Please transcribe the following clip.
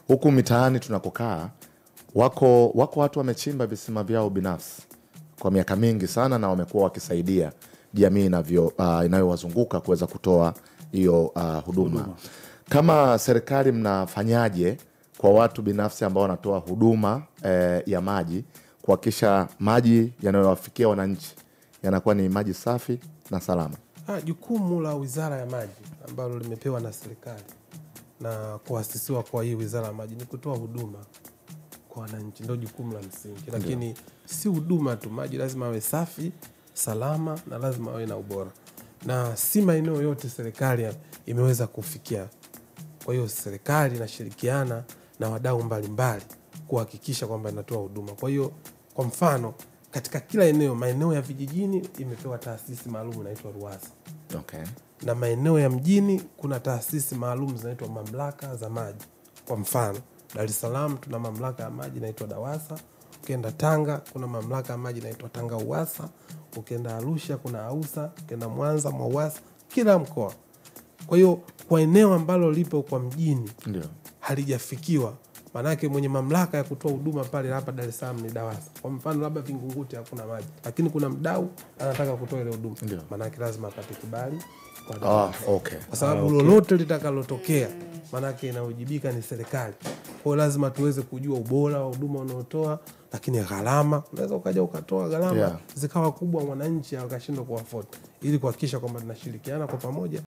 huku mitaani tunakokaa wako watu wamechimba visima vyao binafsi kwa miaka mingi sana, na wamekuwa wakisaidia jamii inayowazunguka kuweza kutoa hiyo huduma. Kama serikali mnafanyaje kwa watu binafsi ambao wanatoa huduma ya maji kuhakikisha maji yanayowafikia wananchi yanakuwa ni maji safi na salama? Jukumu la Wizara ya Maji ambalo limepewa na serikali na kuasisiwa kwa hii Wizara ya Maji ni kutoa huduma kwa wananchi, ndio jukumu la msingi. Lakini si huduma tu, maji lazima awe safi, salama na lazima awe na ubora. Na si maeneo yote serikali imeweza kufikia. Kwa hiyo serikali inashirikiana na wadau mbalimbali kuhakikisha kwamba inatoa huduma. Kwa hiyo kwa mfano katika kila maeneo ya vijijini imepewa taasisi maalum inaitwa RUWASA. Okay. Na maeneo ya mjini kuna taasisi maalum zinaitwa mamlaka za maji. Kwa mfano Dar es Salaam tuna mamlaka ya maji inaitwa DAWASA. Ukienda Tanga kuna mamlaka ya maji inaitwa Tanga UWASA. Ukienda Arusha kuna AUSA. Ukienda Mwanza MWAUWASA. Kila mkoa. Kwa hiyo kwa eneo ambalo lipo kwa mjini halijafikiwa, manake mwenye mamlaka ya kutoa huduma pale hapa Dar es Salaam ni DAWASA. Kwa mfano labda Vingunguti hakuna maji, lakini kuna mdau anataka kutoa ile huduma, manake lazima apate kibali kwa DAWASA. Kwa sababu lolote litakalotokea manake inawajibika ni serikali. Kwa hiyo lazima tuweze kujua ubora wa huduma unaotoa, lakini gharama unaweza ukaja ukatoa gharama zikawa kubwa, wananchi wakashindwa kuafford, ili kuhakikisha kwamba tunashirikiana kwa pamoja